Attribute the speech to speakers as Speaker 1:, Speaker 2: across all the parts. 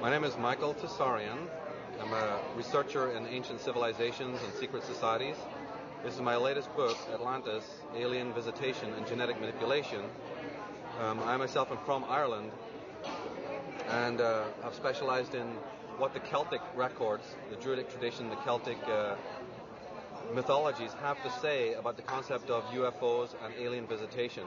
Speaker 1: My name is Michael Tsarion. I'm a researcher in ancient civilizations and secret societies. This is my latest book, Atlantis, Alien Visitation and Genetic Manipulation. I myself am from Ireland, and I've specialized in what the Celtic records, the Druidic tradition, the Celtic mythologies have to say about the concept of UFOs and alien visitation.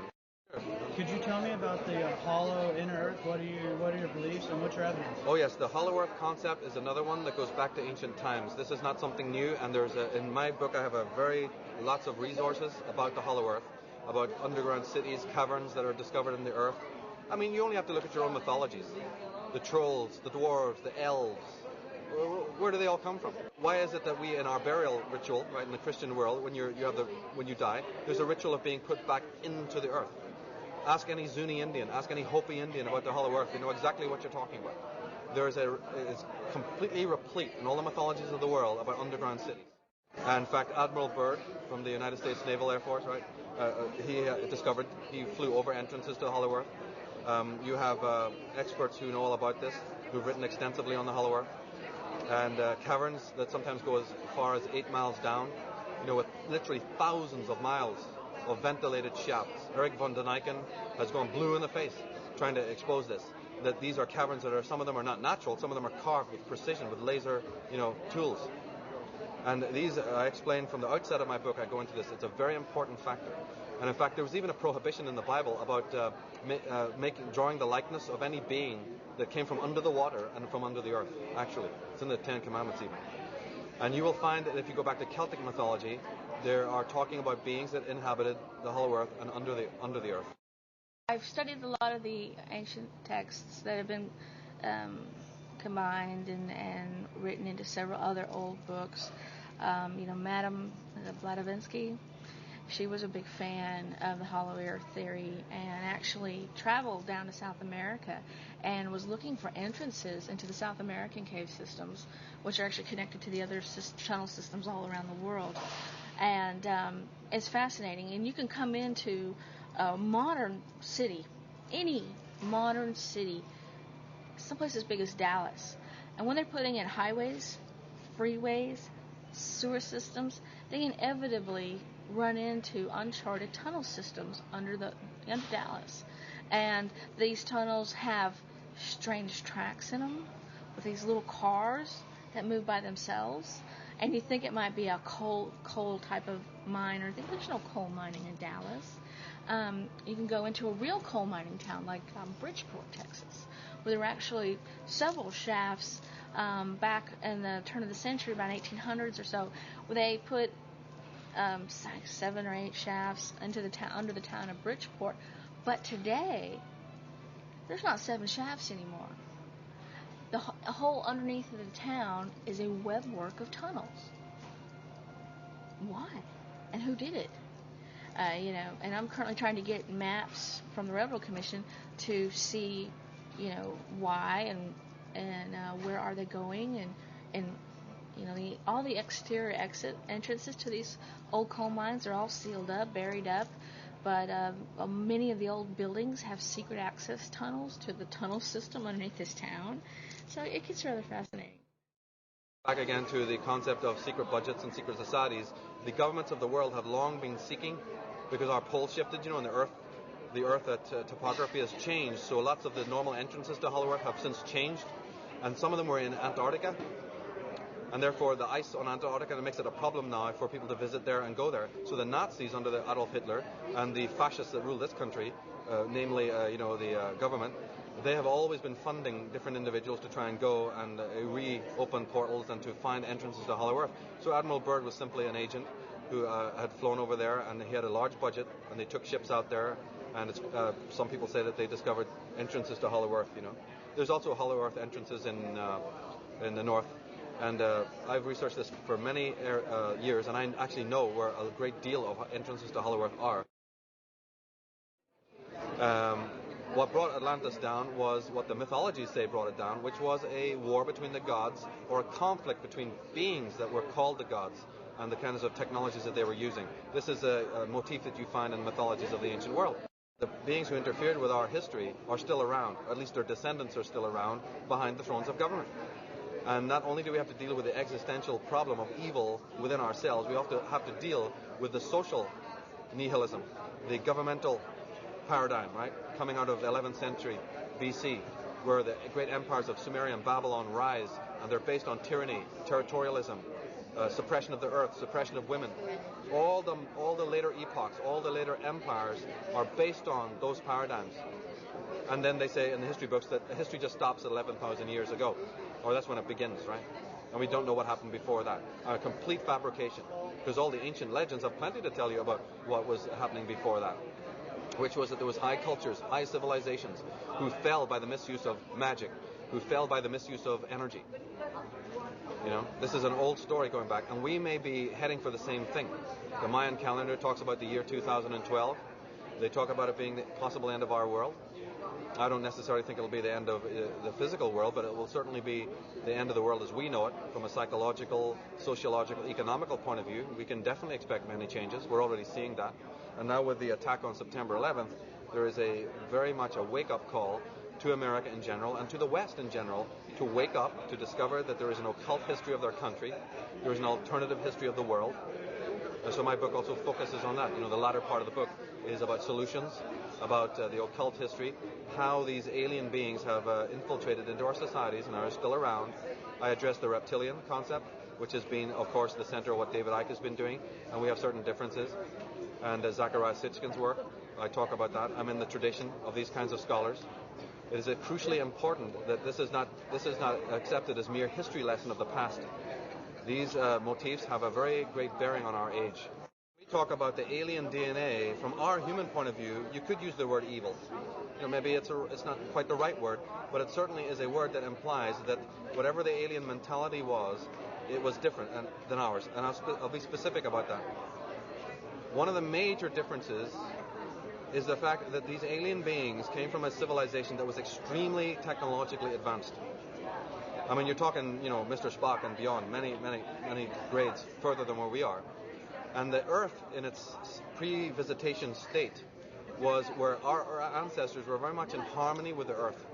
Speaker 2: Could you tell me about the hollow inner Earth? What are your beliefs and what's your evidence?
Speaker 1: Oh yes, the hollow Earth concept is another one that goes back to ancient times. This is not something new, and in my book I have lots of resources about the hollow Earth, about underground cities, caverns that are discovered in the Earth. I mean, you only have to look at your own mythologies. The trolls, the dwarves, the elves. Where do they all come from? Why is it that we, in our burial ritual, right, in the Christian world, when you die, there's a ritual of being put back into the earth? Ask any Zuni Indian, ask any Hopi Indian about the hollow earth. They know exactly what you're talking about. It's completely replete in all the mythologies of the world about underground cities. And in fact, Admiral Byrd from the United States Naval Air Force, right? He flew over entrances to the hollow earth. You have experts who know all about this, who've written extensively on the hollow earth. And caverns that sometimes go as far as 8 miles down, with literally thousands of miles of ventilated shafts. Eric von Daniken has gone blue in the face trying to expose this. That these are caverns some of them are not natural, some of them are carved with precision, with laser, tools. And these, I explain from the outset of my book, I go into this. It's a very important factor. And in fact, there was even a prohibition in the Bible about drawing the likeness of any being that came from under the water and from under the earth, actually. It's in the Ten Commandments even. And you will find that if you go back to Celtic mythology, there are talking about beings that inhabited the hollow earth and under the earth.
Speaker 3: I've studied a lot of the ancient texts that have been combined and written into several other old books. Madame Blavatsky, she was a big fan of the hollow earth theory and actually traveled down to South America and was looking for entrances into the South American cave systems, which are actually connected to the other tunnel systems all around the world. And it's fascinating. And you can come into a modern city, any modern city, someplace as big as Dallas. And when they're putting in highways, freeways, sewer systems, they inevitably run into uncharted tunnel systems under Dallas. And these tunnels have strange tracks in them with these little cars that move by themselves. And you think it might be a coal type of mine, or there's no coal mining in Dallas. You can go into a real coal mining town like Bridgeport, Texas, where there were actually several shafts back in the turn of the century, about 1800s or so, where they put 7 or 8 shafts into the under the town of Bridgeport. But today, there's not 7 shafts anymore. The whole underneath of the town is a webwork of tunnels. Why? And who did it? And I'm currently trying to get maps from the Railroad Commission to see, why and where are they going, and all the exterior entrances to these old coal mines are all sealed up, buried up. But many of the old buildings have secret access tunnels to the tunnel system underneath this town. So it gets rather fascinating.
Speaker 1: Back again to the concept of secret budgets and secret societies. The governments of the world have long been seeking, because our poles shifted, and the Earth topography has changed. So lots of the normal entrances to hollow Earth have since changed, and some of them were in Antarctica. And therefore the ice on Antarctica makes it a problem now for people to visit there and go there. So the Nazis under the Adolf Hitler and the fascists that rule this country, namely the government, they have always been funding different individuals to try and go and reopen portals and to find entrances to hollow Earth. So Admiral Byrd was simply an agent who had flown over there, and he had a large budget, and they took ships out there, and some people say that they discovered entrances to hollow Earth. There's also hollow Earth entrances in the north. And I've researched this for many years, and I actually know where a great deal of entrances to hollow Earth are. What brought Atlantis down was what the mythologies say brought it down, which was a war between the gods, or a conflict between beings that were called the gods, and the kinds of technologies that they were using. This is a motif that you find in mythologies of the ancient world. The beings who interfered with our history are still around, or at least their descendants are still around, behind the thrones of government. And not only do we have to deal with the existential problem of evil within ourselves, we also have to deal with the social nihilism, the governmental paradigm, right, coming out of the 11th century BC, where the great empires of Sumeria and Babylon rise, and they're based on tyranny, territorialism, suppression of the earth, suppression of women. All the later epochs, all the later empires are based on those paradigms. And then they say in the history books that history just stops at 11,000 years ago, or that's when it begins, right? And we don't know what happened before that. A complete fabrication, because all the ancient legends have plenty to tell you about what was happening before that, which was that there was high cultures, high civilizations, who fell by the misuse of magic, who fell by the misuse of energy. You know, this is an old story going back, and we may be heading for the same thing. The Mayan calendar talks about the year 2012. They talk about it being the possible end of our world. I don't necessarily think it'll be the end of the physical world, but it will certainly be the end of the world as we know it, from a psychological, sociological, economical point of view. We can definitely expect many changes. We're already seeing that. And now with the attack on September 11th, there is a very much a wake-up call to America in general and to the West in general to wake up, to discover that there is an occult history of their country, there is an alternative history of the world. And so my book also focuses on that. You know, the latter part of the book is about solutions, about the occult history, how these alien beings have infiltrated into our societies and are still around. I address the reptilian concept, which has been, of course, the center of what David Icke has been doing, and we have certain differences. And Zachariah Sitchkin's work, I talk about that. I'm in the tradition of these kinds of scholars. It is crucially important that this is not accepted as mere history lesson of the past. These motifs have a very great bearing on our age. We talk about the alien DNA from our human point of view. You could use the word evil. You know, maybe it's not quite the right word, but it certainly is a word that implies that whatever the alien mentality was, it was different than ours. And I'll be specific about that. One of the major differences is the fact that these alien beings came from a civilization that was extremely technologically advanced. I mean, you're talking, you know, Mr. Spock and beyond, many grades further than where we are. And the Earth, in its pre-visitation state, was where our ancestors were very much in harmony with the Earth.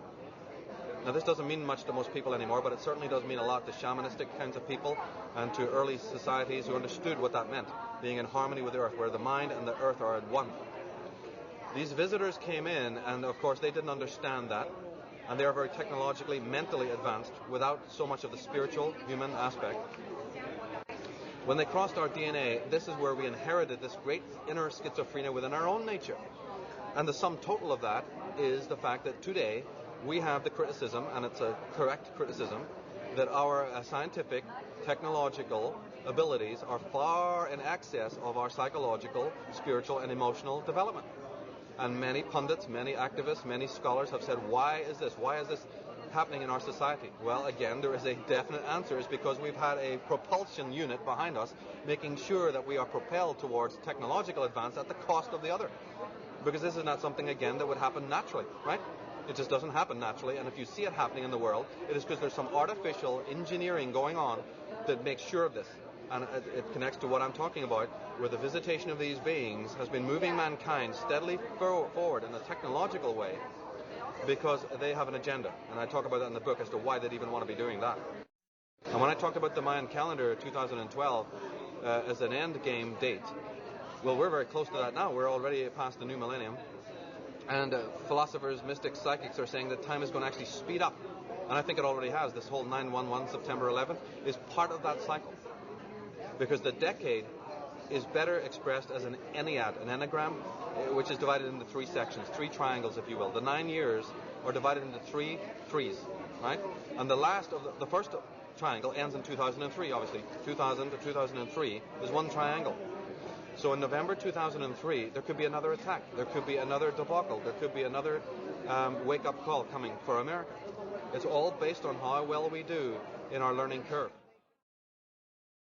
Speaker 1: Now, this doesn't mean much to most people anymore, but it certainly does mean a lot to shamanistic kinds of people and to early societies who understood what that meant, being in harmony with the Earth, where the mind and the Earth are at one. These visitors came in, and of course they didn't understand that, and they are very technologically, mentally advanced, without so much of the spiritual, human aspect. When they crossed our DNA, this is where we inherited this great inner schizophrenia within our own nature. And the sum total of that is the fact that today we have the criticism, and it's a correct criticism, that our scientific, technological abilities are far in excess of our psychological, spiritual, and emotional development. And many pundits, many activists, many scholars have said, why is this? Why is this happening in our society? Well, again, there is a definite answer. It's because we've had a propulsion unit behind us, making sure that we are propelled towards technological advance at the cost of the other. Because this is not something, again, that would happen naturally, right? It just doesn't happen naturally. And if you see it happening in the world, it is because there's some artificial engineering going on that makes sure of this. And it connects to what I'm talking about, where the visitation of these beings has been moving mankind steadily forward in a technological way because they have an agenda. And I talk about that in the book as to why they'd even want to be doing that. And when I talked about the Mayan calendar 2012 as an end game date, well, we're very close to that now. We're already past the new millennium. And philosophers, mystics, psychics are saying that time is going to actually speed up. And I think it already has. This whole 9/11, September 11th, is part of that cycle. Because the decade is better expressed as an ennead, an enneagram, which is divided into three sections, three triangles, if you will. The 9 years are divided into three threes, right? And the first triangle ends in 2003, obviously. 2000 to 2003 is one triangle. So in November 2003, there could be another attack. There could be another debacle. There could be another wake-up call coming for America. It's all based on how well we do in our learning curve.